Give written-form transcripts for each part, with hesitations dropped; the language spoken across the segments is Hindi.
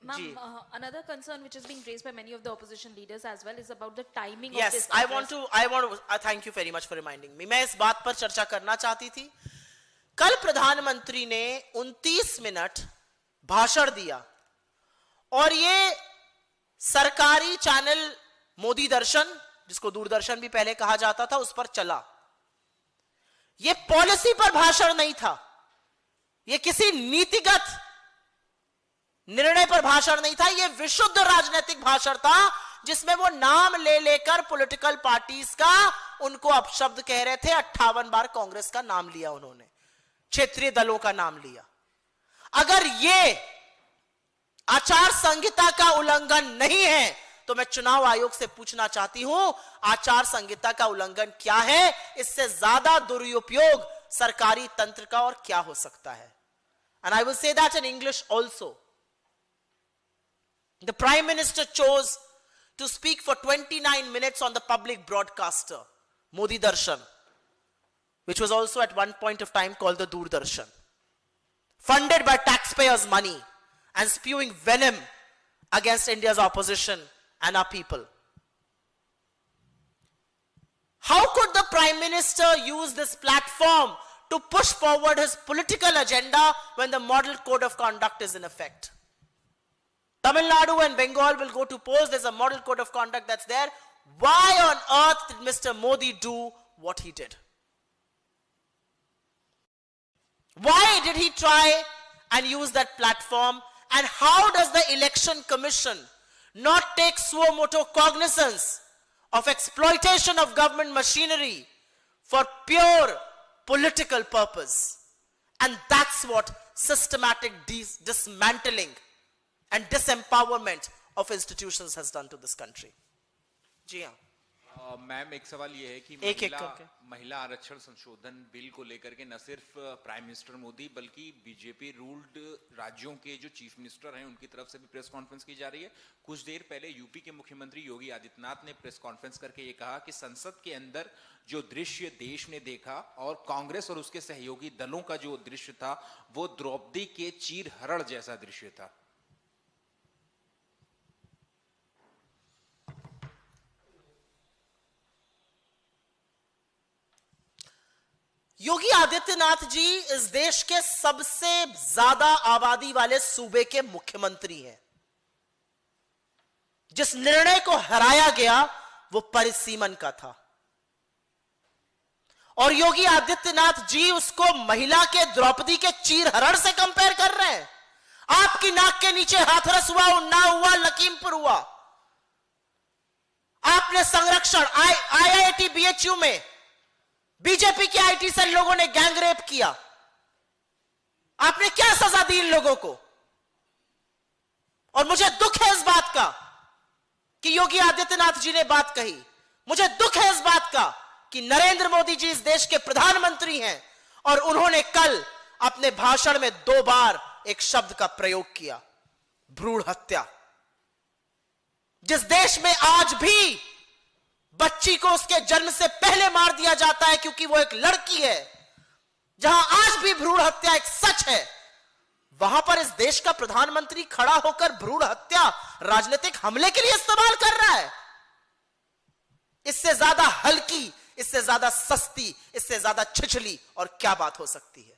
Ma'am, another concern which is being raised by many of the opposition leaders as well is about the timing yes, of this I address. want to thank you very much for reminding me. मैं इस बात पर चर्चा करना चाहती थी. कल प्रधानमंत्री ने 29 मिनट भाषण दिया और ये सरकारी चैनल मोदी दर्शन, जिसको दूरदर्शन भी पहले कहा जाता था, उस पर चला. ये पॉलिसी पर भाषण नहीं था, ये किसी नीतिगत निर्णय पर भाषण नहीं था, ये विशुद्ध राजनीतिक भाषण था जिसमें वो नाम ले लेकर पॉलिटिकल पार्टीज का उनको अपशब्द कह रहे थे. 58 बार कांग्रेस का नाम लिया उन्होंने, क्षेत्रीय दलों का नाम लिया. अगर ये आचार संहिता का उल्लंघन नहीं है तो मैं चुनाव आयोग से पूछना चाहती हूं, आचार संहिता का उल्लंघन क्या है? इससे ज्यादा दुरुपयोग सरकारी तंत्र का और क्या हो सकता है? And I will say that in English also. The Prime Minister chose to speak for 29 minutes on the public broadcaster, Modi Darshan, which was also at one point of time called the Doordarshan, funded by taxpayers' money and spewing venom against India's opposition and our people. How could the Prime Minister use this platform to push forward his political agenda when the model code of conduct is in effect? Tamil Nadu and Bengal will go to polls. There's a model code of conduct that's there. Why on earth did Mr. Modi do what he did? Why did he try and use that platform? And how does the Election Commission not take suo motu cognizance of exploitation of government machinery for pure political purpose? And that's what systematic dismantling and disempowerment of institutions has done to this country. जी हाँ. मैम, एक सवाल ये है कि महिला आरक्षण संशोधन बिल को लेकर के न सिर्फ प्राइम मिनिस्टर मोदी बल्कि बीजेपी रूल्ड राज्यों के जो चीफ मिनिस्टर हैं उनकी तरफ से भी प्रेस कॉन्फ्रेंस की जा रही है. कुछ देर पहले यूपी के मुख्यमंत्री योगी आदित्यनाथ ने प्रेस कॉन्फ्रेंस करके ये कहा कि संसद के अंदर जो दृश्य देश ने देखा और कांग्रेस और उसके सहयोगी दलों का जो दृश्य था वो द्रौपदी के चीरहरण जैसा दृश्य था. योगी आदित्यनाथ जी इस देश के सबसे ज्यादा आबादी वाले सूबे के मुख्यमंत्री हैं. जिस निर्णय को हराया गया वो परिसीमन का था और योगी आदित्यनाथ जी उसको महिला के द्रौपदी के चीरहरण से कंपेयर कर रहे हैं. आपकी नाक के नीचे हाथरस हुआ, उन्नाव हुआ, लखीमपुर हुआ. आपने संरक्षण IIT BHU में बीजेपी के IT सेल लोगों ने गैंग रेप किया. आपने क्या सजा दी इन लोगों को? और मुझे दुख है इस बात का कि योगी आदित्यनाथ जी ने बात कही. मुझे दुख है इस बात का कि नरेंद्र मोदी जी इस देश के प्रधानमंत्री हैं और उन्होंने कल अपने भाषण में 2 बार एक शब्द का प्रयोग किया, भ्रूण हत्या. जिस देश में आज भी बच्ची को उसके जन्म से पहले मार दिया जाता है क्योंकि वो एक लड़की है, जहां आज भी भ्रूण हत्या एक सच है, वहां पर इस देश का प्रधानमंत्री खड़ा होकर भ्रूण हत्या राजनीतिक हमले के लिए इस्तेमाल कर रहा है. इससे ज्यादा हल्की, इससे ज्यादा सस्ती, इससे ज्यादा छिछली और क्या बात हो सकती है?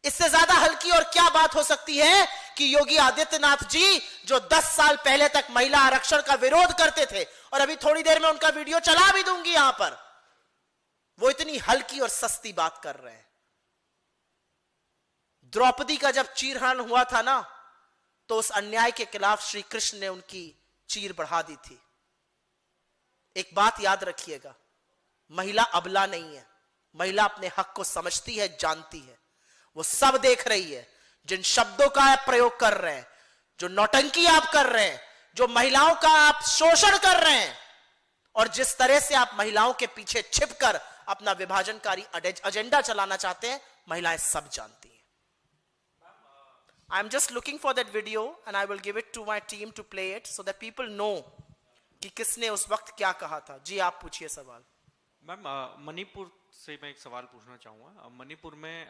इससे ज्यादा हल्की और क्या बात हो सकती है कि योगी आदित्यनाथ जी जो 10 साल पहले तक महिला आरक्षण का विरोध करते थे, और अभी थोड़ी देर में उनका वीडियो चला भी दूंगी यहां पर, वो इतनी हल्की और सस्ती बात कर रहे हैं. द्रौपदी का जब चीरहरण हुआ था ना, तो उस अन्याय के खिलाफ श्री कृष्ण ने उनकी चीर बढ़ा दी थी. एक बात याद रखिएगा, महिला अबला नहीं है. महिला अपने हक को समझती है, जानती है. वो सब देख रही है. जिन शब्दों का आप प्रयोग कर रहे हैं, जो नौटंकी आप कर रहे हैं, जो महिलाओं का आप शोषण कर रहे हैं, और जिस तरह से आप महिलाओं के पीछे छिपकर अपना विभाजनकारी एजेंडा चलाना चाहते हैं, महिलाएं सब जानती हैं. I am just looking for that video and I will give it to my team to play it so that people know कि किसने उस वक्त क्या कहा था. जी आप पूछिए सवाल. मैम, मणिपुर से मैं एक सवाल पूछना चाहूँगा। मणिपुर में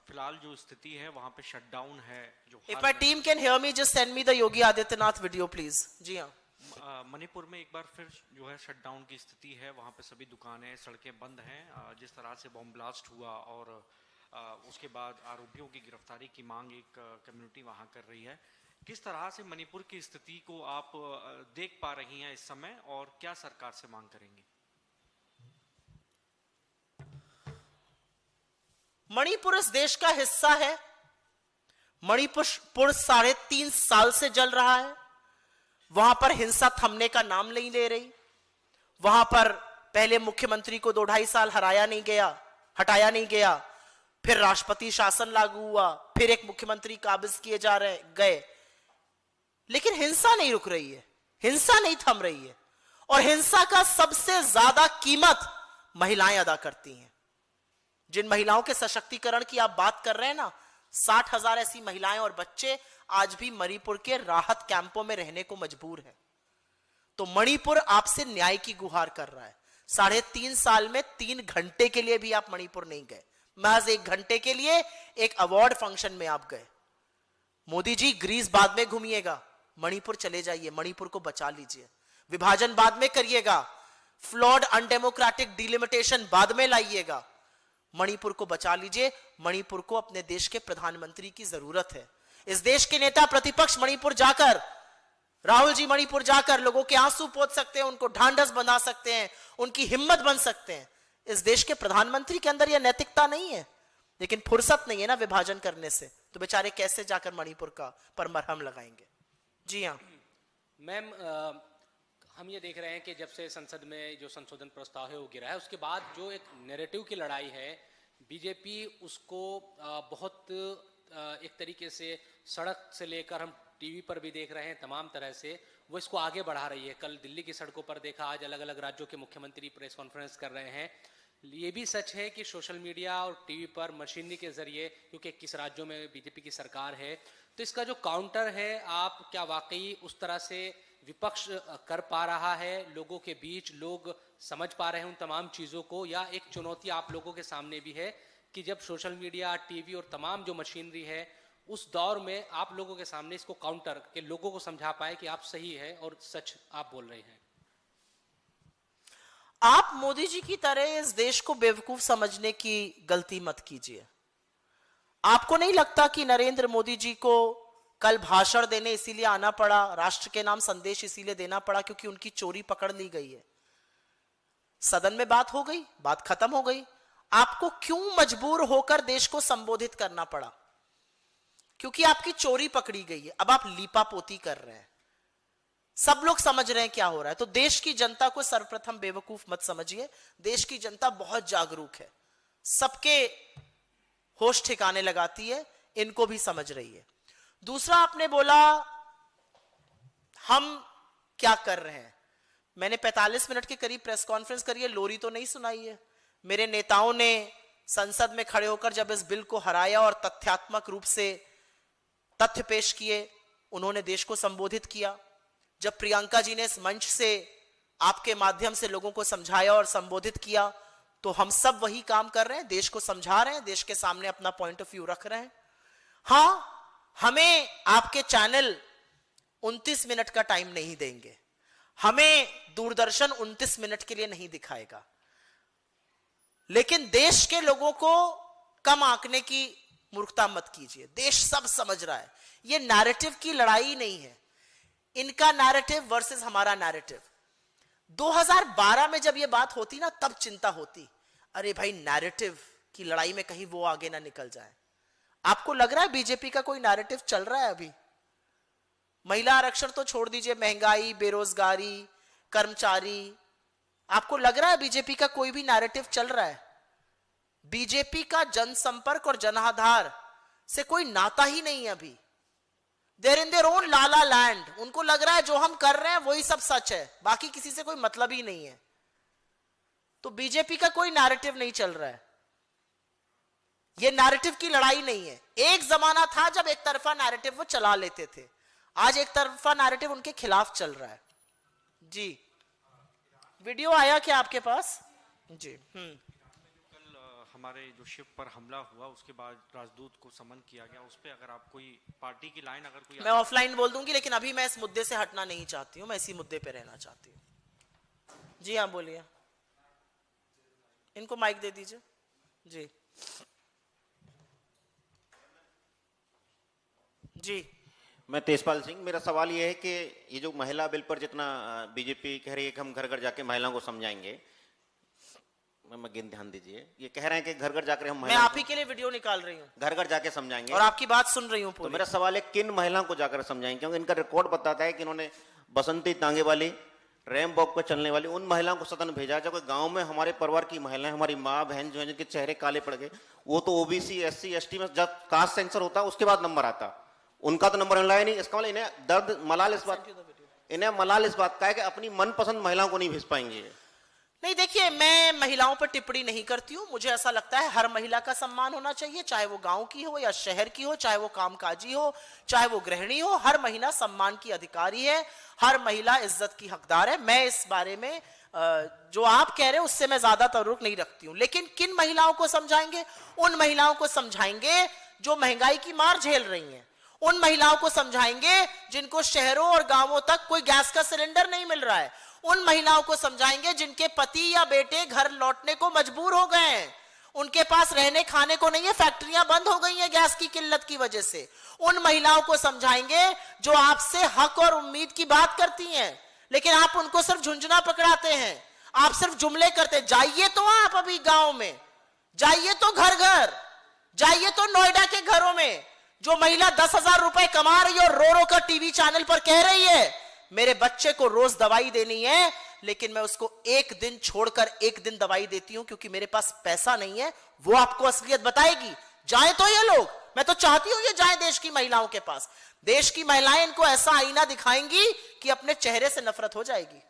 फिलहाल जो स्थिति है वहाँ पे शटडाउन है जो If my team can hear me, just send me the Yogi Adityanath video, please. जी हाँ। मणिपुर में एक बार फिर जो है शटडाउन की स्थिति है, वहाँ पे सभी दुकानें सड़कें बंद हैं। जिस तरह से बॉम्ब ब्लास्ट हुआ और उसके बाद आरोपियों की गिरफ्तारी की मांग एक कम्युनिटी वहाँ कर रही है, किस तरह से मणिपुर की स्थिति को आप देख पा रही हैं इस समय और क्या सरकार से मांग करेंगी? मणिपुर इस देश का हिस्सा है। मणिपुर 3.5 साल से जल रहा है। वहां पर हिंसा थमने का नाम नहीं ले रही। वहां पर पहले मुख्यमंत्री को 2-2.5 साल हटाया नहीं गया, फिर राष्ट्रपति शासन लागू हुआ, फिर एक मुख्यमंत्री काबिज किए गए, लेकिन हिंसा नहीं रुक रही है, हिंसा नहीं थम रही है। और हिंसा का सबसे ज्यादा कीमत महिलाएं अदा करती हैं। जिन महिलाओं के सशक्तिकरण की आप बात कर रहे हैं ना, 60,000 ऐसी महिलाएं और बच्चे आज भी मणिपुर के राहत कैंपों में रहने को मजबूर है। तो मणिपुर आपसे न्याय की गुहार कर रहा है। 3.5 साल में 3 घंटे के लिए भी आप मणिपुर नहीं गए, महज 1 घंटे के लिए एक अवार्ड फंक्शन में आप गए। मोदी जी, ग्रीस बाद में घूमिएगा, मणिपुर चले जाइए, मणिपुर को बचा लीजिए। विभाजन बाद में करिएगा, फ्लॉड अनडेमोक्रेटिक डिलिमिटेशन बाद में लाइएगा, मणिपुर को बचा लीजिए। मणिपुर को अपने देश के प्रधानमंत्री की जरूरत है। इस देश के नेता प्रतिपक्ष मणिपुर जाकर, राहुल जी मणिपुर जाकर लोगों के आंसू पोंछ सकते हैं, उनको ढांढस बंधा सकते हैं, उनकी हिम्मत बन सकते हैं। इस देश के प्रधानमंत्री के अंदर यह नैतिकता नहीं है, लेकिन फुर्सत नहीं है ना विभाजन करने से, तो बेचारे कैसे जाकर मणिपुर का पर मरहम लगाएंगे। जी हाँ मैम, हम ये देख रहे हैं कि जब से संसद में जो संशोधन प्रस्ताव है वो गिरा है, उसके बाद जो एक नैरेटिव की लड़ाई है, बीजेपी उसको बहुत एक तरीके से सड़क से लेकर हम टीवी पर भी देख रहे हैं, तमाम तरह से वो इसको आगे बढ़ा रही है। कल दिल्ली की सड़कों पर देखा, आज अलग अलग राज्यों के मुख्यमंत्री प्रेस कॉन्फ्रेंस कर रहे हैं। ये भी सच है कि सोशल मीडिया और टीवी पर मशीनरी के जरिए, क्योंकि 21 राज्यों में बीजेपी की सरकार है, तो इसका जो काउंटर है, आप क्या वाकई उस तरह से विपक्ष कर पा रहा है? लोगों के बीच लोग समझ पा रहे हैं उन तमाम चीज़ों को, या एक चुनौती आप लोगों के सामने भी है कि जब सोशल मीडिया, टीवी और तमाम जो मशीनरी है, उस दौर में आप लोगों के सामने इसको काउंटर के लोगों को समझा पाए कि आप सही है और सच आप बोल रहे हैं? आप मोदी जी की तरह इस देश को बेवकूफ समझने की गलती मत कीजिए। आपको नहीं लगता कि नरेंद्र मोदी जी को कल भाषण देने इसीलिए आना पड़ा, राष्ट्र के नाम संदेश इसीलिए देना पड़ा क्योंकि उनकी चोरी पकड़ ली गई है? सदन में बात हो गई, बात खत्म हो गई। आपको क्यों मजबूर होकर देश को संबोधित करना पड़ा? क्योंकि आपकी चोरी पकड़ी गई है। अब आप लीपापोती कर रहे हैं, सब लोग समझ रहे हैं क्या हो रहा है। तो देश की जनता को सर्वप्रथम बेवकूफ मत समझिए। देश की जनता बहुत जागरूक है, सबके होश ठिकाने लगाती है, इनको भी समझ रही है। दूसरा, आपने बोला हम क्या कर रहे हैं। मैंने 45 मिनट के करीब प्रेस कॉन्फ्रेंस करी है, लोरी तो नहीं सुनाई है। मेरे नेताओं ने संसद में खड़े होकर जब इस बिल को हराया और तथ्यात्मक रूप से तथ्य पेश किए, उन्होंने देश को संबोधित किया। जब प्रियंका जी ने इस मंच से आपके माध्यम से लोगों को समझाया और संबोधित किया, तो हम सब वही काम कर रहे हैं, देश को समझा रहे हैं, देश के सामने अपना पॉइंट ऑफ व्यू रख रहे हैं। हाँ, हमें आपके चैनल 29 मिनट का टाइम नहीं देंगे, हमें दूरदर्शन 29 मिनट के लिए नहीं दिखाएगा, लेकिन देश के लोगों को कम आंकने की मूर्खता मत कीजिए। देश सब समझ रहा है। यह नैरेटिव की लड़ाई नहीं है, इनका नैरेटिव वर्सेस हमारा नैरेटिव। 2012 में जब यह बात होती ना, तब चिंता होती, अरे भाई नैरेटिव की लड़ाई में कहीं वो आगे ना निकल जाए। आपको लग रहा है बीजेपी का कोई नैरेटिव चल रहा है अभी? महिला आरक्षण तो छोड़ दीजिए, महंगाई, बेरोजगारी, कर्मचारी, आपको लग रहा है बीजेपी का कोई भी नैरेटिव चल रहा है? बीजेपी का जनसंपर्क और जनाधार से कोई नाता ही नहीं है अभी। They're in their own lala land. उनको लग रहा है जो हम कर रहे हैं वही सब सच है, बाकी किसी से कोई मतलब ही नहीं है। तो बीजेपी का कोई नैरेटिव नहीं चल रहा है। ये नैरेटिव की लड़ाई नहीं है। एक जमाना था जब एक तरफा नैरेटिव वो चला लेते थे, आज एक तरफा नैरेटिव उनके खिलाफ चल रहा है। जी, वीडियो आया क्या आपके पास? जी। कल हमारे जो शिप पर हमला हुआ उसके बाद राजदूत को समन किया गया, उस पे अगर आप कोई पार्टी की लाइन अगर कोई मैं ऑफलाइन बोल दूंगी, लेकिन अभी मैं इस मुद्दे से हटना नहीं चाहती हूँ, मैं इसी मुद्दे पे रहना चाहती हूँ। जी हाँ बोलिए, इनको माइक दे दीजिए। जी जी मैं तेजपाल सिंह, मेरा सवाल ये है कि ये जो महिला बिल पर जितना बीजेपी कह रही है कि हम घर घर जाके महिलाओं को समझाएंगे, ध्यान दीजिए, ये कह रहे हैं कि घर घर जाकर हम मैं आप ही के लिए वीडियो निकाल रही हूँ, घर घर जाके समझाएंगे और आपकी बात सुन रही हूँ। तो मेरा सवाल है किन महिलाओं को जाकर समझाएंगे, क्योंकि इनका रिकॉर्ड बताता है कि इन्होंने बसंती तांगे वाली, रैम वॉक पर चलने वाली उन महिलाओं को सदन भेजा, जबकि गांव में हमारे परिवार की महिलाएं, हमारी माँ बहन जो है जिनके चेहरे काले पड़ गए, वो तो ओबीसी SC ST में जब कास्ट सेंसर होता उसके बाद नंबर आता, उनका तो नंबर लाया नहीं। इसका मतलब इन्हें दर्द मलाल इस बात का है कि अपनी मनपसंद महिलाओं को नहीं भेज पाएंगे। नहीं देखिए, मैं महिलाओं पर टिप्पणी नहीं करती हूँ, मुझे ऐसा लगता है हर महिला का सम्मान होना चाहिए, चाहे वो गांव की हो या शहर की हो, चाहे वो कामकाजी हो, चाहे वो गृहिणी हो, हर महिला सम्मान की अधिकारी है, हर महिला इज्जत की हकदार है। मैं इस बारे में जो आप कह रहे हैं उससे मैं ज्यादा ताल्लुक नहीं रखती हूँ। लेकिन किन महिलाओं को समझाएंगे? उन महिलाओं को समझाएंगे जो महंगाई की मार झेल रही हैं, उन महिलाओं को समझाएंगे जिनको शहरों और गांवों तक कोई गैस का सिलेंडर नहीं मिल रहा है, उन महिलाओं को समझाएंगे जिनके पति या बेटे घर लौटने को मजबूर हो गए हैं, उनके पास रहने खाने को नहीं है, फैक्ट्रियां बंद हो गई हैं गैस की किल्लत की वजह से। उन महिलाओं को समझाएंगे जो आपसे हक और उम्मीद की बात करती हैं, लेकिन आप उनको सिर्फ झुंझुना पकड़ाते हैं, आप सिर्फ जुमले करते। जाइए तो आप अभी गांव में, जाइए तो घर घर, जाइए तो नोएडा के घरों में, जो महिला 10,000 रुपए कमा रही है और रो रो कर टीवी चैनल पर कह रही है मेरे बच्चे को रोज दवाई देनी है, लेकिन मैं उसको एक दिन छोड़कर एक दिन दवाई देती हूं क्योंकि मेरे पास पैसा नहीं है, वो आपको असलियत बताएगी। जाए तो ये लोग, मैं तो चाहती हूं ये जाए देश की महिलाओं के पास, देश की महिलाएं इनको ऐसा आईना दिखाएंगी कि अपने चेहरे से नफरत हो जाएगी।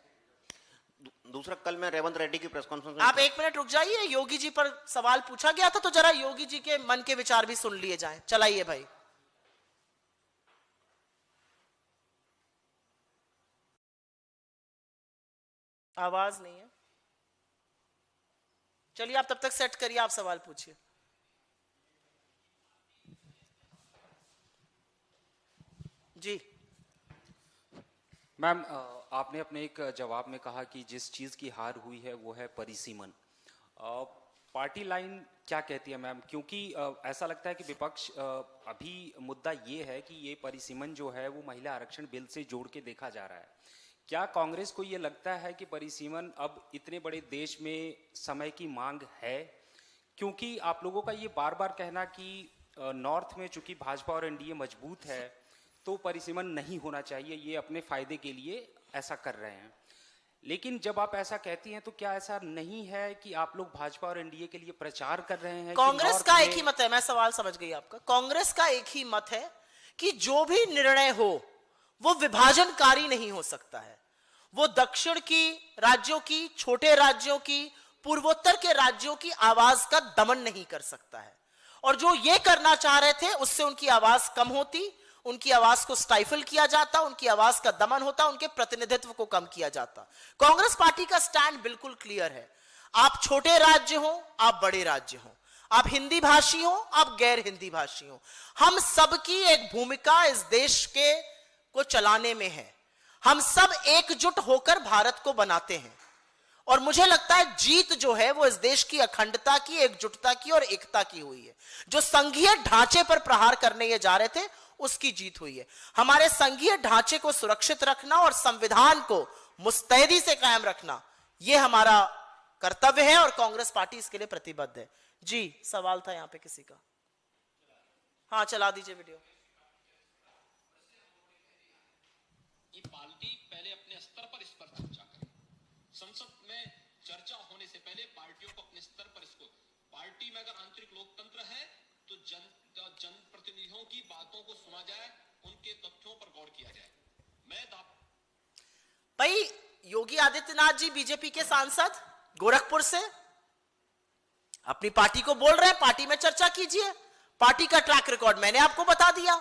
दूसरा, कल मैं रेवंत रेड्डी की प्रेस कॉन्फ्रेंस में, आप एक मिनट रुक जाइए, योगी जी पर सवाल पूछा गया था तो जरा योगी जी के मन के विचार भी सुन लिए जाए। चलाइए भाई। आवाज नहीं है, चलिए आप तब तक सेट करिए, आप सवाल पूछिए। जी मैम, आपने अपने एक जवाब में कहा कि जिस चीज की हार हुई है वो है परिसीमन। पार्टी लाइन क्या कहती है मैम? क्योंकि ऐसा लगता है कि विपक्ष अभी मुद्दा ये है कि ये परिसीमन जो है वो महिला आरक्षण बिल से जोड़ के देखा जा रहा है। क्या कांग्रेस को ये लगता है कि परिसीमन अब इतने बड़े देश में समय की मांग है? क्योंकि आप लोगों का ये बार बार कहना कि नॉर्थ में चूंकि भाजपा और एनडीए मजबूत है तो परिसीमन नहीं होना चाहिए, ये अपने फायदे के लिए ऐसा कर रहे हैं। लेकिन जब आप ऐसा कहती हैं तो क्या ऐसा नहीं है कि आप लोग भाजपा और एनडीए के लिए प्रचार कर रहे हैं? कांग्रेस का एक ही मत है, मैं सवाल समझ गई आपका। कांग्रेस का एक ही मत है कि जो भी निर्णय हो वो विभाजनकारी नहीं हो सकता है, वो दक्षिण की राज्यों की, छोटे राज्यों की, पूर्वोत्तर के राज्यों की आवाज का दमन नहीं कर सकता है। और जो ये करना चाह रहे थे उससे उनकी आवाज कम होती, उनकी आवाज को स्टाइफल किया जाता, उनकी आवाज का दमन होता, उनके प्रतिनिधित्व को कम किया जाता। कांग्रेस पार्टी का स्टैंड बिल्कुल क्लियर है। आप छोटे राज्य हो, आप बड़े राज्य हो, आप हिंदी भाषी हो, आप गैर हिंदी भाषी हो, हम सबकी एक भूमिका इस देश के को चलाने में है। हम सब एकजुट होकर भारत को बनाते हैं और मुझे लगता है जीत जो है वो इस देश की अखंडता की, एकजुटता की और एकता की हुई है। जो संघीय ढांचे पर प्रहार करने ये जा रहे थे उसकी जीत हुई है। हमारे संघीय ढांचे को सुरक्षित रखना और संविधान को मुस्तैदी से कायम रखना ये हमारा कर्तव्य है और कांग्रेस पार्टी इसके लिए प्रतिबद्ध है। जी सवाल था यहां पे किसी का? हाँ चला दीजिए वीडियो। ये पार्टी पहले अपने स्तर पर इस पर चर्चा करे। संसद में चर्चा होने से पहले पार्टियों को अपने स्तर पर इसको, पार्टी में अगर आंतरिक लोकतंत्र है तो जनप्रतिनिधियों की बातों को सुना जाए, उनके तथ्यों पर गौर किया जाए। भाई योगी आदित्यनाथ जी बीजेपी के सांसद गोरखपुर से अपनी पार्टी को बोल रहे हैं पार्टी में चर्चा कीजिए। पार्टी का ट्रैक रिकॉर्ड मैंने आपको बता दिया।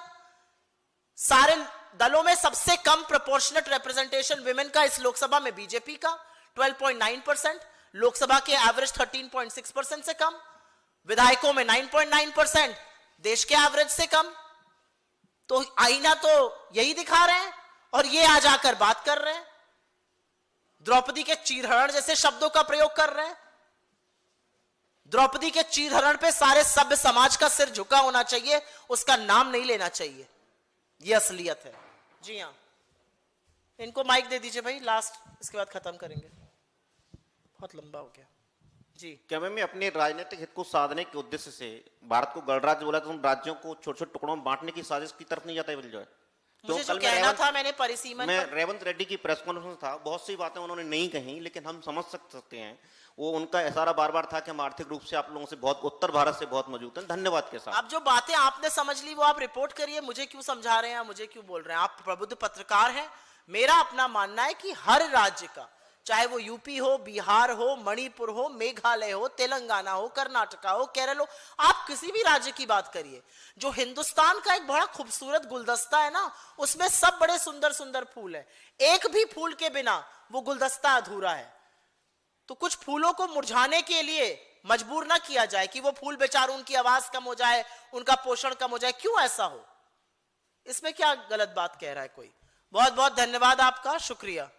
सारे दलों में सबसे कम प्रोपोर्शनेट रिप्रेजेंटेशन विमेन का इस लोकसभा में बीजेपी का 12.9%, लोकसभा के एवरेज 13.6% से कम। विधायकों में 9.9%, देश के एवरेज से कम। तो आईना तो यही दिखा रहे हैं और ये आज आकर बात कर रहे हैं, द्रौपदी के चीरहरण जैसे शब्दों का प्रयोग कर रहे हैं। द्रौपदी के चीरहरण पे सारे सभ्य समाज का सिर झुका होना चाहिए, उसका नाम नहीं लेना चाहिए। यह असलियत है। जी हां, इनको माइक दे दीजिए भाई, लास्ट, इसके बाद खत्म करेंगे, बहुत लंबा हो गया। जी, क्या मैं अपने राजनीतिक हित को साधने के उद्देश्य से भारत को गणराज्य बोला तो उन राज्यों को छोटे छोटे टुकड़ों में बांटने की साजिश की तरफ नहीं जाता है जो है? मुझे जो कहना था मैंने परिसीमन मैं रेवंत रेड्डी की प्रेस कॉन्फ्रेंस था, बहुत सी बातें उन्होंने नहीं कही, लेकिन हम समझ सकते हैं वो उनका इशारा बार बार था कि हम आर्थिक रूप से आप लोगों से बहुत, उत्तर भारत से बहुत मजबूत हैं। धन्यवाद के साथ। अब जो बातें आपने समझ ली वो आप रिपोर्ट करिए, मुझे क्यों समझा रहे हैं, मुझे क्यों बोल रहे हैं? आप प्रबुद्ध पत्रकार हैं। मेरा अपना मानना है कि हर राज्य का, चाहे वो यूपी हो, बिहार हो, मणिपुर हो, मेघालय हो, तेलंगाना हो, कर्नाटका हो, केरल हो, आप किसी भी राज्य की बात करिए, जो हिंदुस्तान का एक बड़ा खूबसूरत गुलदस्ता है ना, उसमें सब बड़े सुंदर सुंदर फूल है। एक भी फूल के बिना वो गुलदस्ता अधूरा है। तो कुछ फूलों को मुरझाने के लिए मजबूर ना किया जाए कि वो फूल बेचारे, उनकी आवाज कम हो जाए, उनका पोषण कम हो जाए। क्यों ऐसा हो? इसमें क्या गलत बात कह रहा है कोई? बहुत बहुत धन्यवाद आपका, शुक्रिया।